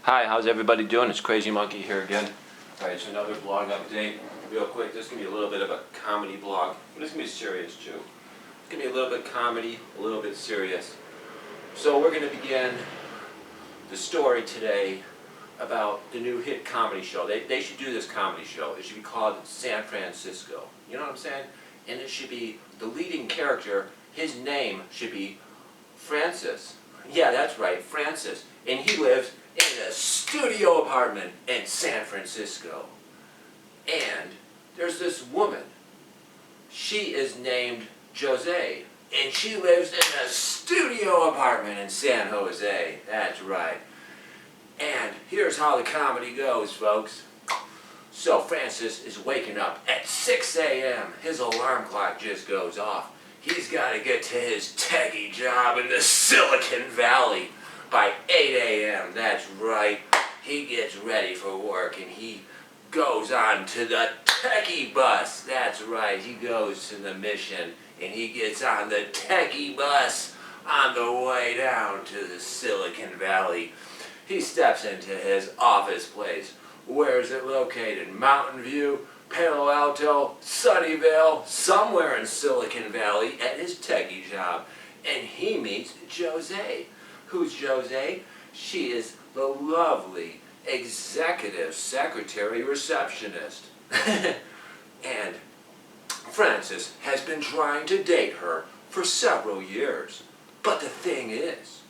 Hi, how's everybody doing? It's Crazy Monkey here again. Alright, it's another blog update. Real quick, this is going to be a little bit of a comedy blog, but it's going to be serious too. It's going to be a little bit comedy, a little bit serious. So we're going to begin the story today about the new hit comedy show. They should do this comedy show. It should be called San Francisco. You know what I'm saying? And it should be the leading character, his name should be Francis. Yeah, that's right, Francis. And he lives in a studio apartment in San Francisco. And there's this woman. She is named Jose. And she lives in a studio apartment in San Jose. That's right. And here's how the comedy goes, folks. So Francis is waking up at 6 a.m. His alarm clock just goes off. He's got to get to his techie job in the Silicon Valley by 8 a.m. That's right. He gets ready for work and he goes on to the techie bus. That's right. He goes to the mission and he gets on the techie bus on the way down to the Silicon Valley. He steps into his office place. Where is it located? Mountain View, Palo Alto, Sunnyvale, somewhere in Silicon Valley at his techie job. And he meets Jose. Who's Jose? She is the lovely executive secretary receptionist. And Francis has been trying to date her for several years. But the thing is,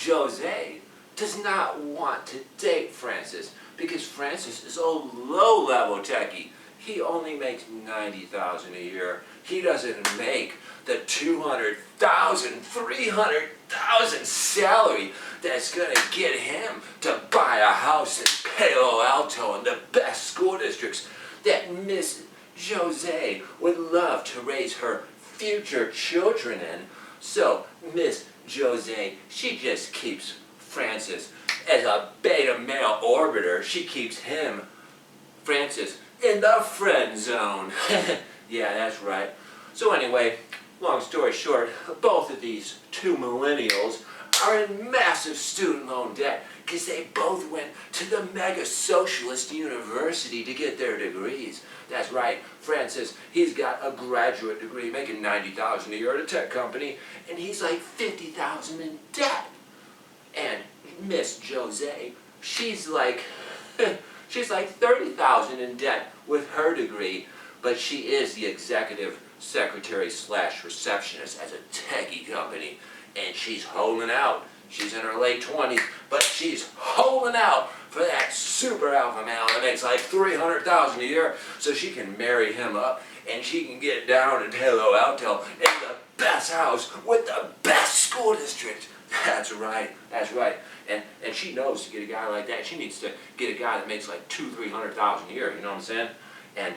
Jose does not want to date Francis because Francis is a low-level techie. He only makes $90,000 a year. He doesn't make the $200,000, $300,000 salary that's going to get him to buy a house in Palo Alto in the best school districts that Miss Jose would love to raise her future children in. So Miss Jose, she just keeps Francis as a beta male orbiter. She keeps him, Francis, in the friend zone. Yeah, that's right. So anyway, long story short, both of these two millennials are in massive student loan debt because they both went to the mega socialist university to get their degrees. That's right, Francis, he's got a graduate degree making $90,000 a year at a tech company, and he's like $50,000 in debt. And Miss Jose, she's like $30,000 in debt with her degree, but she is the executive secretary / receptionist at a techie company, and she's holding out. She's in her late 20s, but she's holding out for that super alpha male that makes like $300,000 a year, so she can marry him up, and she can get down in Palo Alto in the best house with the best school district. That's right, that's right. And she knows to get a guy like that, she needs to get a guy that makes like $200,000-300,000 a year, you know what I'm saying? And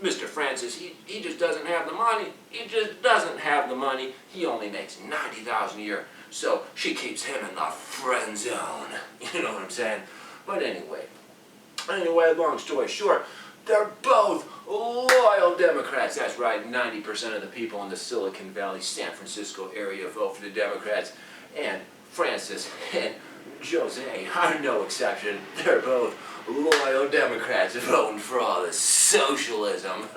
Mr. Francis, he just doesn't have the money. He just doesn't have the money. He only makes $90,000 a year. So she keeps him in the friend zone. You know what I'm saying? But anyway, long story short, they're both loyal Democrats. That's right, 90% of the people in the Silicon Valley, San Francisco area vote for the Democrats. And Francis and Jose are no exception. They're both loyal Democrats voting for all this socialism.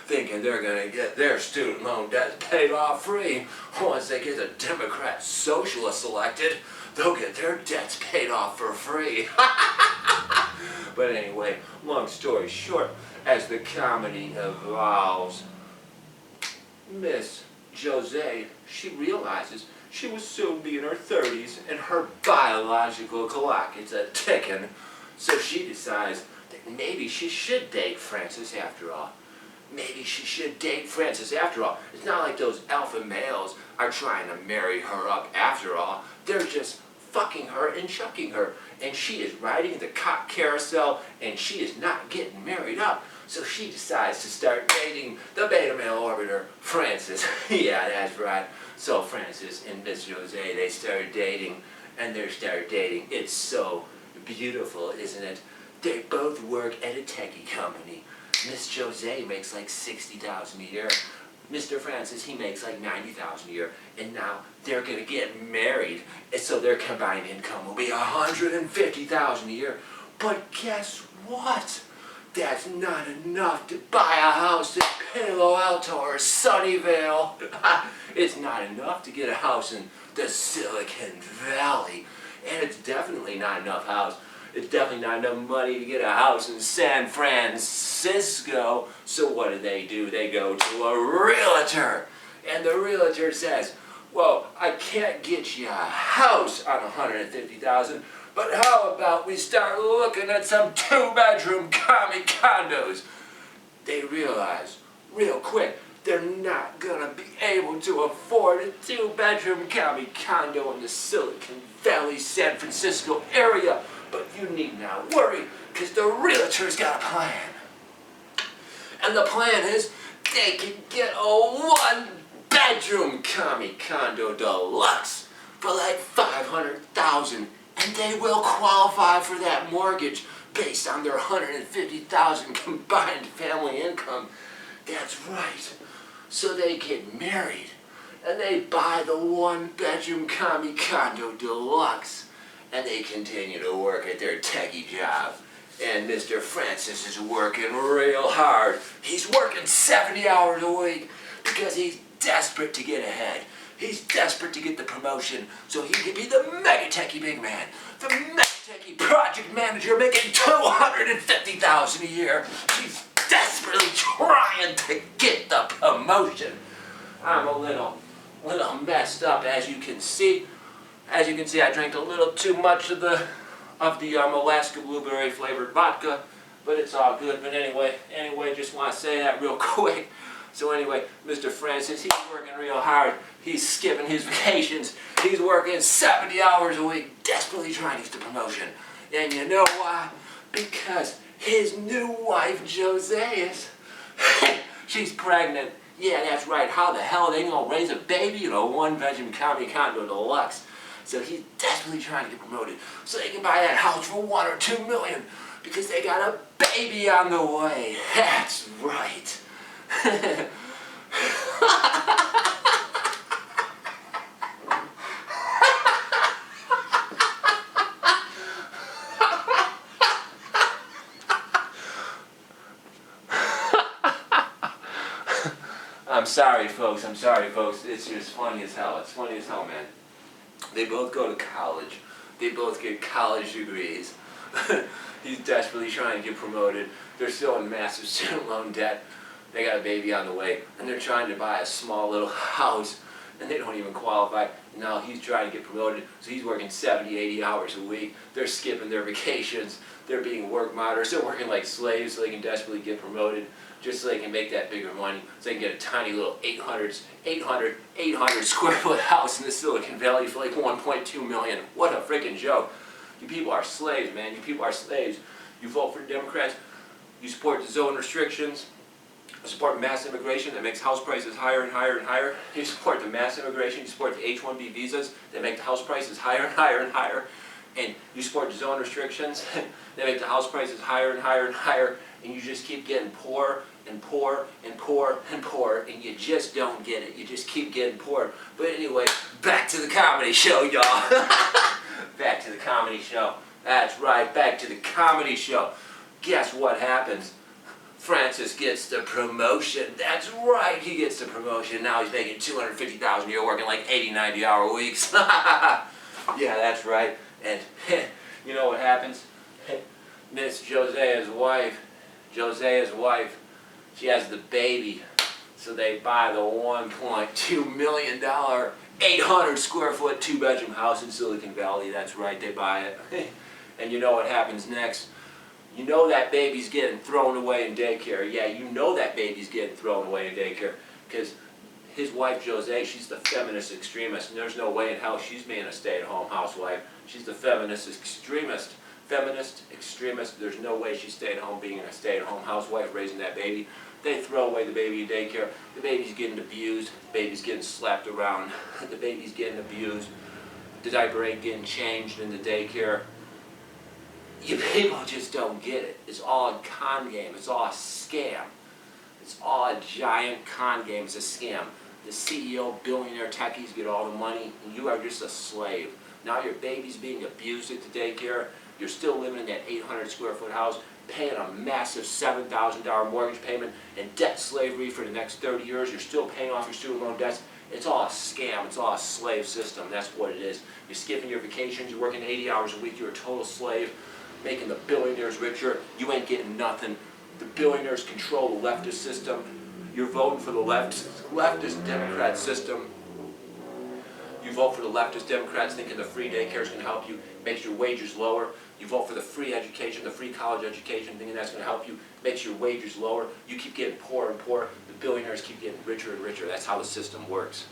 Thinking they're going to get their student loan debt paid off free. Once they get a Democrat socialist elected, they'll get their debts paid off for free. But anyway, long story short, as the comedy evolves, Miss Jose, she realizes she will soon be in her 30s and her biological clock is a-ticking. So she decides that maybe she should date Francis after all. Maybe she should date Francis after all. It's not like those alpha males are trying to marry her up after all. They're just fucking her and chucking her. And she is riding the cock carousel and she is not getting married up. So she decides to start dating the beta male orbiter, Francis. Yeah, that's right. So Francis and Miss Jose, they started dating, and they started dating. It's so beautiful, isn't it? They both work at a techie company. Miss Jose makes like $60,000 a year. Mr. Francis, he makes like $90,000 a year, and now they're gonna get married, and so their combined income will be $150,000 a year. But guess what? That's not enough to buy a house in Palo Alto or Sunnyvale. It's not enough to get a house in the Silicon Valley. And it's definitely not enough house. It's definitely not enough money to get a house in San Francisco. So what do? They go to a realtor. And the realtor says, well, I can't get you a house on $150,000, but how about we start looking at some 2-bedroom commie condos? They realize real quick they're not gonna be able to afford a 2-bedroom commie condo in the Silicon Valley, San Francisco area. But you need not worry, because the realtor's got a plan. And the plan is they can get a 1-bedroom commie condo deluxe for like $500,000, and they will qualify for that mortgage based on their $150,000 combined family income. That's right. So they get married, and they buy the 1-bedroom commie condo deluxe, and they continue to work at their techie job. And Mr. Francis is working real hard. He's working 70 hours a week because he's desperate to get ahead. He's desperate to get the promotion so he can be the mega techie big man, the mega techie project manager making $250,000 a year. He's desperately trying to get the promotion. I'm a little messed up, as you can see. As you can see, I drank a little too much of the Alaska blueberry flavored vodka, but it's all good. But anyway, just want to say that real quick. So anyway, Mr. Francis, he's working real hard. He's skipping his vacations. He's working 70 hours a week, desperately trying to get the promotion. And you know why? Because his new wife, Josias, she's pregnant. Yeah, that's right. How the hell are they going to raise a baby in a 1-bedroom commie condo deluxe? So he's desperately trying to get promoted so they can buy that house for $1 or $2 million because they got a baby on the way. That's right. I'm sorry, folks. It's just funny as hell. It's funny as hell, man. They both go to college. They both get college degrees. He's desperately trying to get promoted. They're still in massive student loan debt. They got a baby on the way, and they're trying to buy a small little house, and they don't even qualify. Now he's trying to get promoted, so he's working 70, 80 hours a week. They're skipping their vacations. They're being work monitors. They're working like slaves so they can desperately get promoted, just so they can make that bigger money, so they can get a tiny little 800 square foot house in the Silicon Valley for like $1.2 million. What a freaking joke. You people are slaves, man. You people are slaves. You vote for the Democrats. You support the zone restrictions. You support mass immigration that makes house prices higher and higher and higher. You support the mass immigration. You support the H-1B visas that make the house prices higher and higher and higher. And you support the zone restrictions that make the house prices higher and higher and higher. And you just keep getting poor and poor and poor and poor, and you just don't get it. You just keep getting poor. But anyway, back to the comedy show, y'all. Back to the comedy show. That's right, back to the comedy show. Guess what happens? Francis gets the promotion. That's right, he gets the promotion. Now he's making $250,000 a year, working like 80, 90-hour weeks. Yeah, that's right. And you know what happens? Miss Josiah's wife, she has the baby. So they buy the $1.2 million, 800 square foot 2-bedroom house in Silicon Valley. That's right, they buy it. And you know what happens next? You know that baby's getting thrown away in daycare. Yeah, you know that baby's getting thrown away in daycare. Because his wife, Jose, she's the feminist extremist. And there's no way in hell she's being a stay-at-home housewife. She's the feminist extremist. Feminist extremist. There's no way she's staying home being a stay-at-home housewife raising that baby. They throw away the baby in daycare. The baby's getting abused. The baby's getting slapped around. The baby's getting abused. The diaper ain't getting changed in the daycare. You people just don't get it. It's all a con game. It's all a scam. It's all a giant con game. It's a scam. The CEO, billionaire techies get all the money, and you are just a slave. Now your baby's being abused at the daycare. You're still living in that 800 square foot house, paying a massive $7,000 mortgage payment and debt slavery for the next 30 years. You're still paying off your student loan debts. It's all a scam. It's all a slave system. That's what it is. You're skipping your vacations. You're working 80 hours a week. You're a total slave, making the billionaires richer. You ain't getting nothing. The billionaires control the leftist system. You're voting for the leftist Democrat system. You vote for the leftist Democrats thinking the free daycare is going to help you, makes your wages lower. You vote for the free education, the free college education, thinking that's going to help you, makes your wages lower. You keep getting poorer and poorer. The billionaires keep getting richer and richer. That's how the system works.